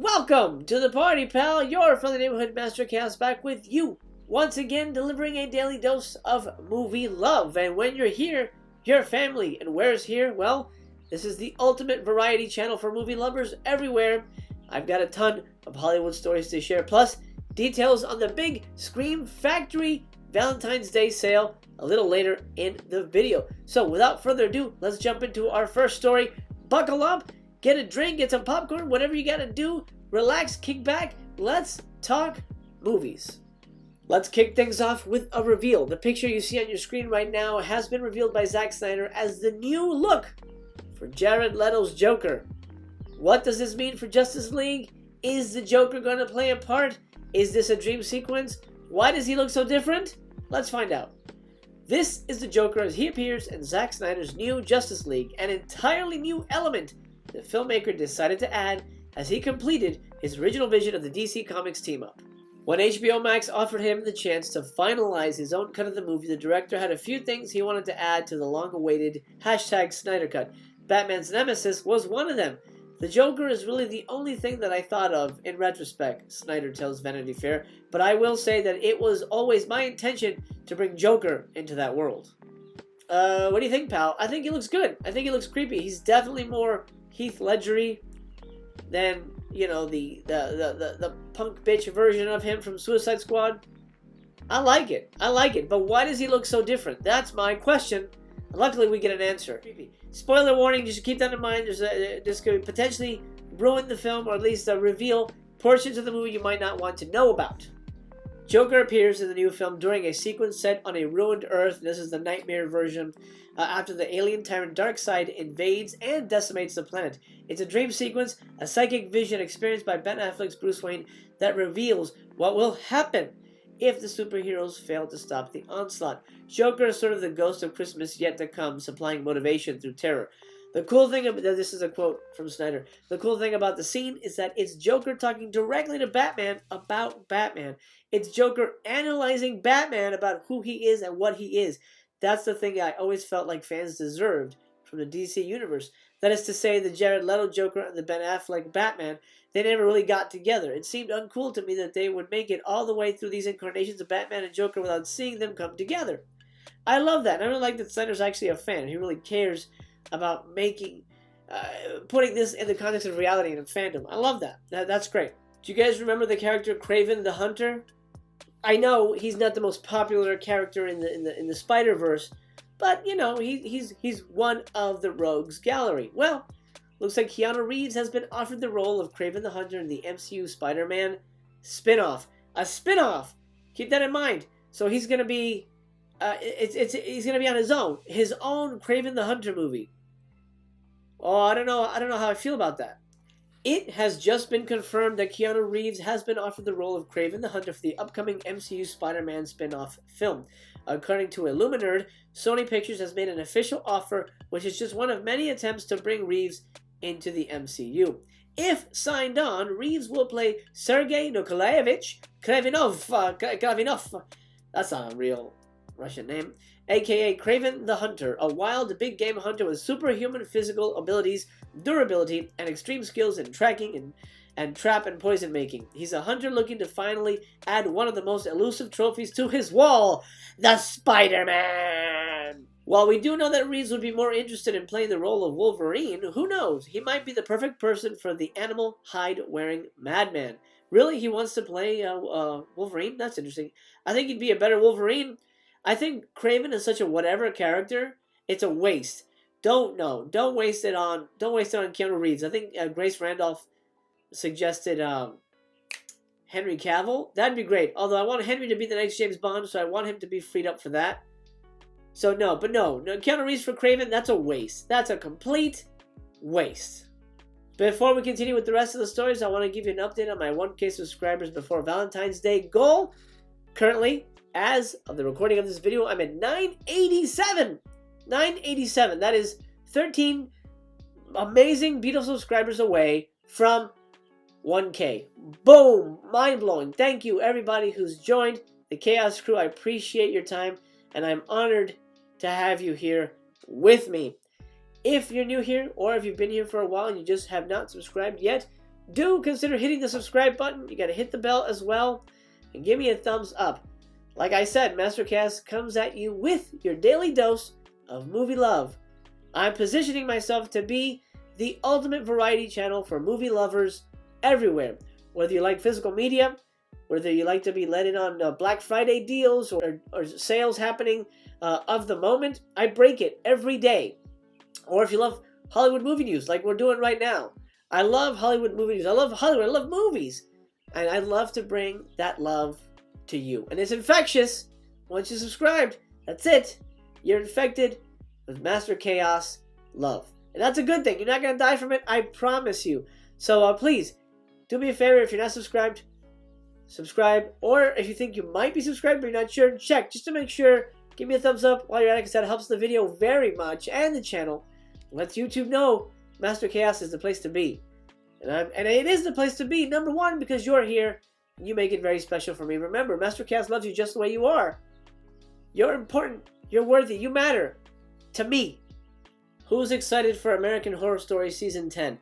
Welcome to the party, pal. Your friendly neighborhood Master Chaos back with you. Once again, delivering a daily dose of movie love. And when you're here, your family. And where's here? Well, this is the ultimate variety channel for movie lovers everywhere. I've got a ton of Hollywood stories to share, plus details on the big Scream Factory Valentine's Day sale a little later in the video. So without further ado, let's jump into our first story. Buckle up, get a drink, get some popcorn, whatever you gotta do. Relax, kick back, let's talk movies. Let's kick things off with a reveal. The picture you see on your screen right now has been revealed by Zack Snyder as the new look for Jared Leto's Joker. What does this mean for Justice League? Is the Joker going to play a part? Is this a dream sequence? Why does he look so different? Let's find out. This is the Joker as he appears in Zack Snyder's new Justice League, an entirely new element the filmmaker decided to add as he completed his original vision of the DC Comics team-up. When HBO Max offered him the chance to finalize his own cut of the movie, the director had a few things he wanted to add to the long-awaited #Snyder Cut. Batman's nemesis was one of them. The Joker is really the only thing that I thought of in retrospect, Snyder tells Vanity Fair, but I will say that it was always my intention to bring Joker into that world. What do you think, pal? I think he looks good. I think he looks creepy. He's definitely more Heath Ledger-y than, you know, the punk bitch version of him from Suicide Squad. I like it. But why does he look so different? That's my question. Luckily, we get an answer. Spoiler warning, just keep that in mind. This could potentially ruin the film, or at least reveal portions of the movie you might not want to know about. Joker appears in the new film during a sequence set on a ruined Earth. This is the nightmare version after the alien tyrant Darkseid invades and decimates the planet. It's a dream sequence, a psychic vision experienced by Ben Affleck's Bruce Wayne that reveals what will happen if the superheroes fail to stop the onslaught. Joker is sort of the ghost of Christmas yet to come, supplying motivation through terror. The cool thing about this is a quote from Snyder. The cool thing about the scene is that it's Joker talking directly to Batman about Batman. It's Joker analyzing Batman about who he is and what he is. That's the thing I always felt like fans deserved from the DC universe. That is to say, the Jared Leto Joker and the Ben Affleck Batman, they never really got together. It seemed uncool to me that they would make it all the way through these incarnations of Batman and Joker without seeing them come together. I love that. I really like that Snyder's actually a fan. He really cares about putting this in the context of reality and fandom. I love that. That's great. Do you guys remember the character Kraven the Hunter? I know he's not the most popular character in the Spider-Verse, but you know he's one of the rogues gallery. Well, looks like Keanu Reeves has been offered the role of Kraven the Hunter in the MCU Spider-Man spin-off. A spin-off. Keep that in mind. So he's gonna be he's gonna be on his own Kraven the Hunter movie. Oh, I don't know how I feel about that. It has just been confirmed that Keanu Reeves has been offered the role of Kraven the Hunter for the upcoming MCU Spider-Man spin-off film. According to Illuminerd, Sony Pictures has made an official offer, which is just one of many attempts to bring Reeves into the MCU. If signed on, Reeves will play Sergei Nikolaevich Kravinov. That's not a real Russian name. A.k.a. Kraven the Hunter, a wild, big game hunter with superhuman physical abilities, durability, and extreme skills in tracking and trap and poison making. He's a hunter looking to finally add one of the most elusive trophies to his wall, the Spider-Man! While we do know that Reeves would be more interested in playing the role of Wolverine, who knows? He might be the perfect person for the animal hide-wearing madman. Really? He wants to play Wolverine? That's interesting. I think he'd be a better Wolverine. I think Kraven is such a whatever character. It's a waste. Don't waste it on Keanu Reeves. I think Grace Randolph suggested Henry Cavill. That'd be great. Although I want Henry to be the next James Bond, so I want him to be freed up for that. So no, Keanu Reeves for Kraven, that's a waste. That's a complete waste. Before we continue with the rest of the stories, I want to give you an update on my 1K subscribers before Valentine's Day goal. Currently, as of the recording of this video, I'm at 987. 987. That is 13 amazing, beautiful subscribers away from 1K. Boom! Mind-blowing. Thank you, everybody who's joined the Chaos Crew. I appreciate your time, and I'm honored to have you here with me. If you're new here, or if you've been here for a while and you just have not subscribed yet, do consider hitting the subscribe button. You got to hit the bell as well. And give me a thumbs up. Like I said, Mastercast comes at you with your daily dose of movie love. I'm positioning myself to be the ultimate variety channel for movie lovers everywhere. Whether you like physical media, whether you like to be let in on Black Friday deals or sales happening of the moment, I break it every day. Or if you love Hollywood movie news like we're doing right now. I love Hollywood movie news. I love Hollywood. I love movies. And I love to bring that love to you. And it's infectious. Once you're subscribed, that's it. You're infected with Master Chaos love. And that's a good thing. You're not going to die from it. I promise you. So please, do me a favor. If you're not subscribed, subscribe. Or if you think you might be subscribed but you're not sure, check. Just to make sure, give me a thumbs up while you're at it, because that helps the video very much and the channel. It lets YouTube know Master Chaos is the place to be. And it is the place to be, number one, because you're here. And you make it very special for me. Remember, Master Chaos loves you just the way you are. You're important. You're worthy. You matter. To me. Who's excited for American Horror Story Season 10?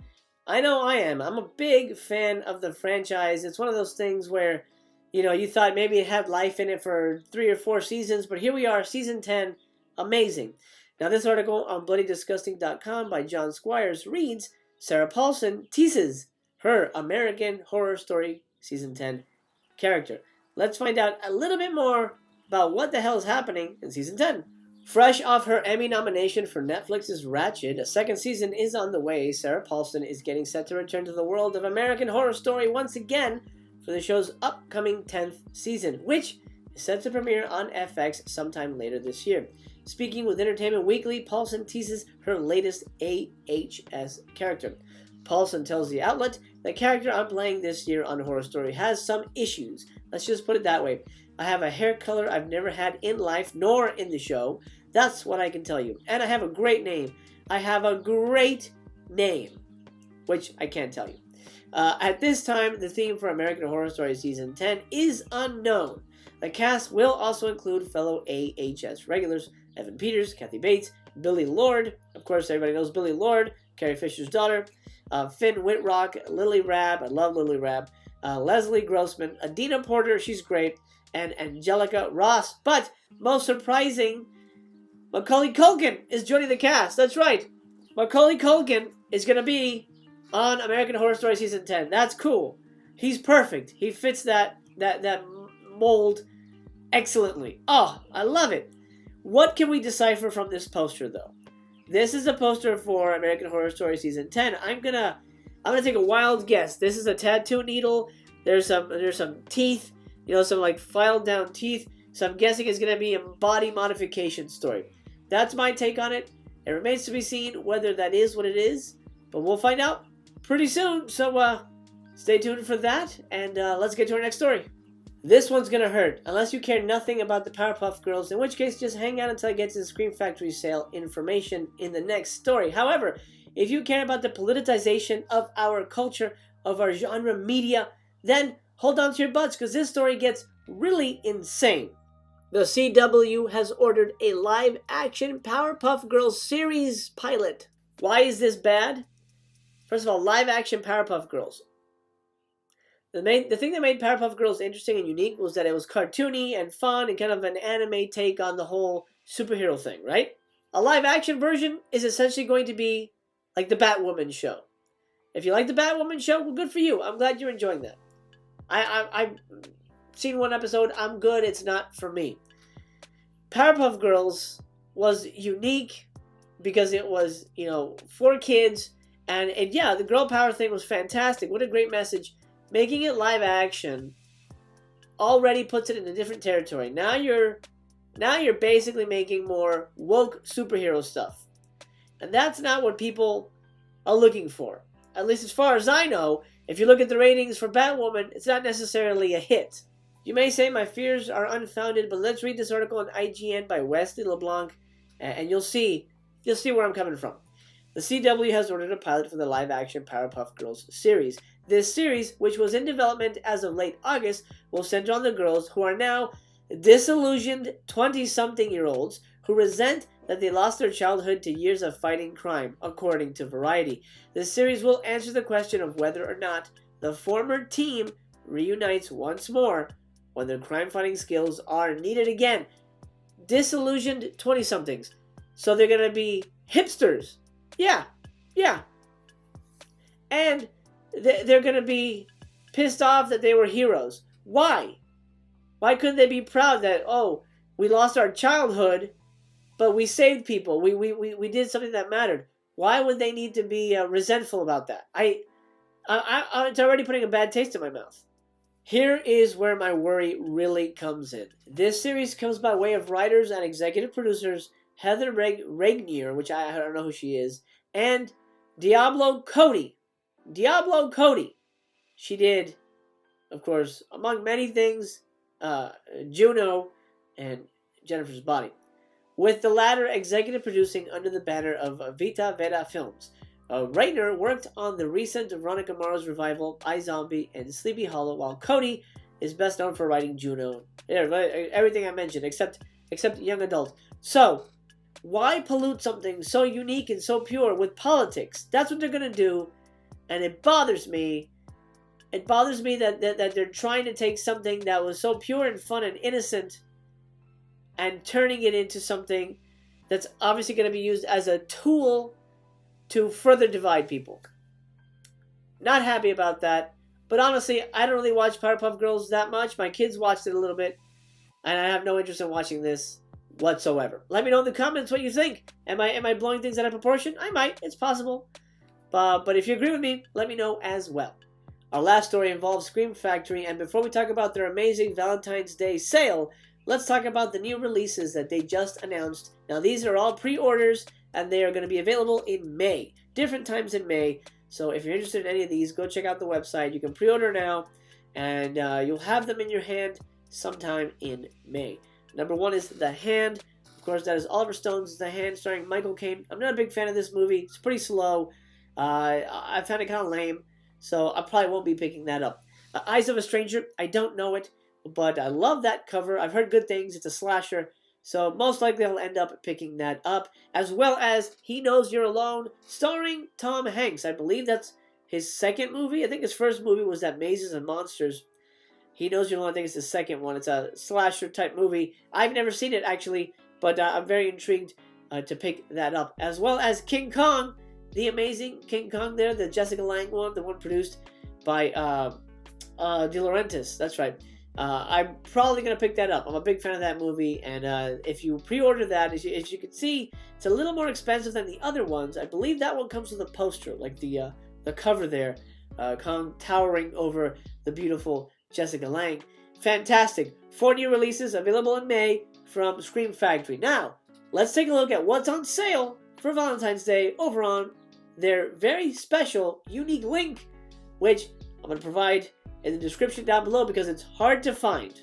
I know I am. I'm a big fan of the franchise. It's one of those things where, you know, you thought maybe it had life in it for 3 or 4 seasons, but here we are, Season 10. Amazing. Now, this article on BloodyDisgusting.com by John Squires reads, Sarah Paulson teases her American Horror Story Season 10 character. Let's find out a little bit more about what the hell is happening in Season 10. Fresh off her Emmy nomination for Netflix's Ratched, a second season is on the way. Sarah Paulson is getting set to return to the world of American Horror Story once again for the show's upcoming 10th season, which is set to premiere on FX sometime later this year. Speaking with Entertainment Weekly, Paulson teases her latest AHS character. Paulson tells the outlet, the character I'm playing this year on Horror Story has some issues. Let's just put it that way. I have a hair color I've never had in life, nor in the show. That's what I can tell you. And I have a great name. I have a great name, which I can't tell you. At this time, the theme for American Horror Story Season 10 is unknown. The cast will also include fellow AHS regulars Evan Peters, Kathy Bates, Billy Lord. Of course, everybody knows Billy Lord, Carrie Fisher's daughter. Finn Whitrock, Lily Rabb. I love Lily Rabb. Leslie Grossman, Adina Porter. She's great. And Angelica Ross. But most surprising, Macaulay Culkin is joining the cast. That's right. Macaulay Culkin is going to be on American Horror Story Season 10. That's cool. He's perfect. He fits that mold excellently. Oh, I love it. What can we decipher from this poster, though? This is a poster for American Horror Story Season 10. I'm gonna take a wild guess. This is a tattoo needle. There's some teeth, you know, some like filed down teeth. So I'm guessing it's gonna be a body modification story. That's my take on it. It remains to be seen whether that is what it is, but we'll find out pretty soon. So stay tuned for that, and let's get to our next story. This one's gonna hurt, unless you care nothing about the Powerpuff Girls, in which case just hang out until I get to the Scream Factory sale information in the next story. However, if you care about the politicization of our culture, of our genre media, then hold on to your butts, because this story gets really insane. The CW has ordered a live-action Powerpuff Girls series pilot. Why is this bad? First of all, live-action Powerpuff Girls. The thing that made Powerpuff Girls interesting and unique was that it was cartoony and fun and kind of an anime take on the whole superhero thing, right? A live-action version is essentially going to be like the Batwoman show. If you like the Batwoman show, well, good for you. I'm glad you're enjoying that. I've seen one episode. I'm good. It's not for me. Powerpuff Girls was unique because it was, you know, for kids. And yeah, the girl power thing was fantastic. What a great message. Making it live action already puts it in a different territory. Now you're basically making more woke superhero stuff. And that's not what people are looking for. At least as far as I know, if you look at the ratings for Batwoman, it's not necessarily a hit. You may say my fears are unfounded, but let's read this article on IGN by Wesley LeBlanc, and you'll see where I'm coming from. The CW has ordered a pilot for the live-action Powerpuff Girls series. This series, which was in development as of late August, will center on the girls who are now disillusioned 20-something-year-olds who resent that they lost their childhood to years of fighting crime, according to Variety. The series will answer the question of whether or not the former team reunites once more when their crime-fighting skills are needed again. Disillusioned 20-somethings. So they're going to be hipsters. Yeah. And they're going to be pissed off that they were heroes. Why? Why couldn't they be proud that, oh, we lost our childhood, but we saved people. We did something that mattered. Why would they need to be resentful about that? It's already putting a bad taste in my mouth. Here is where my worry really comes in. This series comes by way of writers and executive producers Heather Regnier, which I don't know who she is, and Diablo Cody. She did, of course, among many things, Juno and Jennifer's Body, with the latter executive producing under the banner of Vita Veda Films. Regnier worked on the recent Veronica Mars revival, iZombie, and Sleepy Hollow, while Cody is best known for writing Juno. Everything I mentioned, except young adult. So, why pollute something so unique and so pure with politics? That's what they're going to do, and it bothers me. It bothers me that they're trying to take something that was so pure and fun and innocent and turning it into something that's obviously going to be used as a tool to further divide people. Not happy about that. But honestly, I don't really watch Powerpuff Girls that much. My kids watched it a little bit, and I have no interest in watching this whatsoever. Let me know in the comments what you think. Am I blowing things out of proportion? I might. It's possible. But if you agree with me, let me know as well. Our last story involves Scream Factory, and before we talk about their amazing Valentine's Day sale, let's talk about the new releases that they just announced. Now, these are all pre-orders, and they are going to be available in May. Different times in May. So if you're interested in any of these, go check out the website. You can pre-order now, and you'll have them in your hand sometime in May. Number one is The Hand. Of course, that is Oliver Stone's The Hand, starring Michael Caine. I'm not a big fan of this movie. It's pretty slow. I found it kind of lame, so I probably won't be picking that up. Eyes of a Stranger, I don't know it, but I love that cover. I've heard good things. It's a slasher. So most likely I'll end up picking that up, as well as He Knows You're Alone, starring Tom Hanks. I believe that's his second movie. I think his first movie was that Mazes and Monsters. He Knows You're Alone, I think it's his second one. It's a slasher type movie. I've never seen it actually, but I'm very intrigued to pick that up. As well as King Kong, the amazing King Kong there, the Jessica Lange one, the one produced by De Laurentiis. That's right. I'm probably going to pick that up. I'm a big fan of that movie, and if you pre-order that, as you can see, it's a little more expensive than the other ones. I believe that one comes with a poster, like the cover there, Kong towering over the beautiful Jessica Lange. Fantastic. 4 new releases available in May from Scream Factory. Now, let's take a look at what's on sale for Valentine's Day over on their very special, unique link, which I'm going to provide in the description down below because it's hard to find.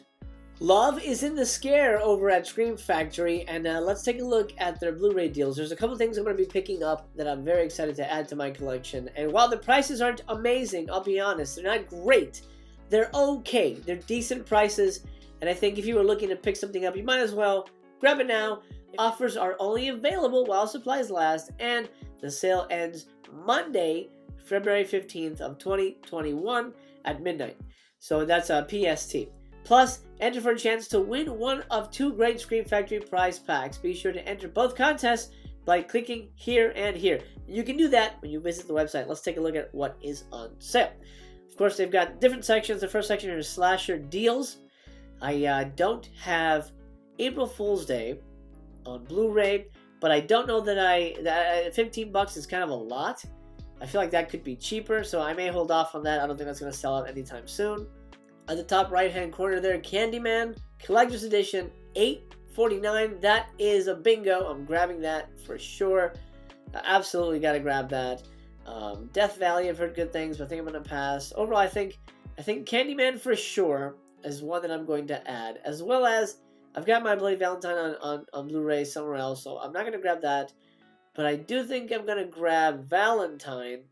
Love is in the Scare over at Scream Factory, and let's take a look at their Blu-ray deals. There's a couple things I'm going to be picking up that I'm very excited to add to my collection, and while the prices aren't amazing, I'll be honest, they're not great. They're okay. They're decent prices, and I think if you were looking to pick something up, you might as well grab it now. Offers are only available while supplies last, and the sale ends Monday, February 15th of 2021 at midnight. So that's a PST. Plus, enter for a chance to win one of 2 great Scream Factory prize packs. Be sure to enter both contests by clicking here and here. You can do that when you visit the website. Let's take a look at what is on sale. Of course, they've got different sections. The first section is slasher deals. I don't have April Fool's Day on Blu-ray, but I don't know that $15 is kind of a lot. I feel like that could be cheaper, so I may hold off on that. I don't think that's going to sell out anytime soon. At the top right-hand corner there, Candyman Collector's Edition, $8.49. That is a bingo. I'm grabbing that for sure. Absolutely got to grab that. Death Valley, I've heard good things, but I think I'm going to pass. Overall, I think Candyman for sure is one that I'm going to add, as well as I've got My Bloody Valentine on Blu-ray somewhere else, so I'm not going to grab that. But I do think I'm going to grab Valentine.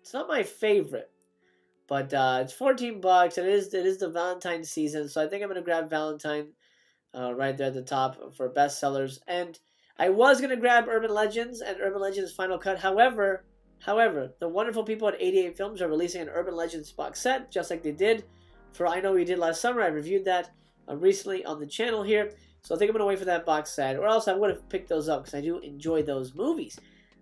It's not my favorite, but it's $14, and it is the Valentine season, so I think I'm going to grab Valentine right there at the top for bestsellers. And I was going to grab Urban Legends and Urban Legends Final Cut. However, the wonderful people at 88 Films are releasing an Urban Legends box set, just like they did for I Know We Did last summer. I reviewed that recently on the channel here. So I think I'm going to wait for that box set, or else I would have picked those up because I do enjoy those movies.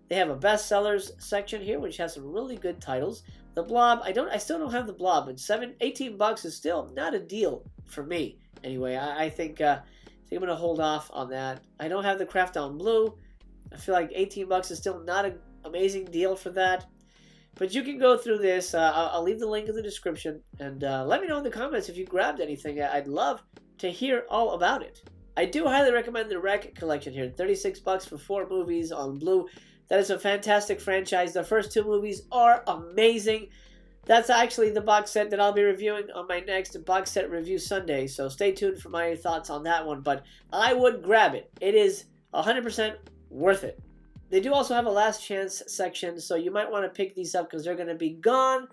They have a bestsellers section here, which has some really good titles. The Blob, I still don't have The Blob, but $18 is still not a deal for me. Anyway, I think I'm going to hold off on that. I don't have the Craft on Blue. I feel like $18 is still not an amazing deal for that. But you can go through this. I'll leave the link in the description. And let me know in the comments if you grabbed anything. I'd love to hear all about it. I do highly recommend the Rec collection here. $36 for 4 movies on Blue. That is a fantastic franchise. The first 2 movies are amazing. That's actually the box set that I'll be reviewing on my next box set review Sunday. So stay tuned for my thoughts on that one. But I would grab it. It is 100% worth it. They do also have a last chance section. So you might want to pick these up because they're going to be gone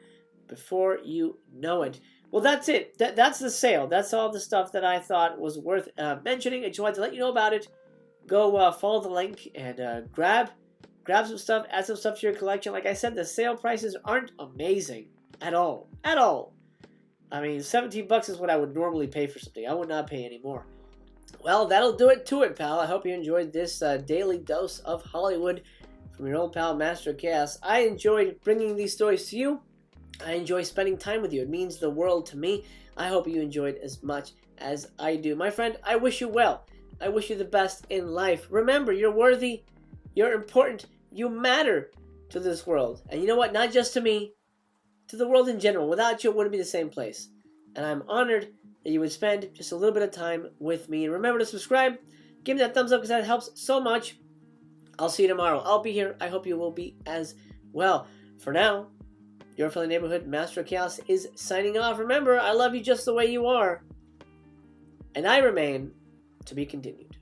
before you know it. Well, that's it. That's the sale. That's all the stuff that I thought was worth mentioning. I just wanted to let you know about it. Go follow the link and grab some stuff, add some stuff to your collection. Like I said, the sale prices aren't amazing at all. At all. I mean, $17 is what I would normally pay for something. I would not pay any more. Well, that'll do it to it, pal. I hope you enjoyed this daily dose of Hollywood from your old pal, Master Chaos. I enjoyed bringing these stories to you. I enjoy spending time with you. It means the world to me. I hope you enjoyed as much as I do. My friend, I wish you well. I wish you the best in life. Remember, you're worthy. You're important. You matter to this world. And you know what? Not just to me, to the world in general. Without you, it wouldn't be the same place. And I'm honored that you would spend just a little bit of time with me. And remember to subscribe. Give me that thumbs up because that helps so much. I'll see you tomorrow. I'll be here. I hope you will be as well. For now, your friendly neighborhood Master Chaos is signing off. Remember, I love you just the way you are. And I remain to be continued.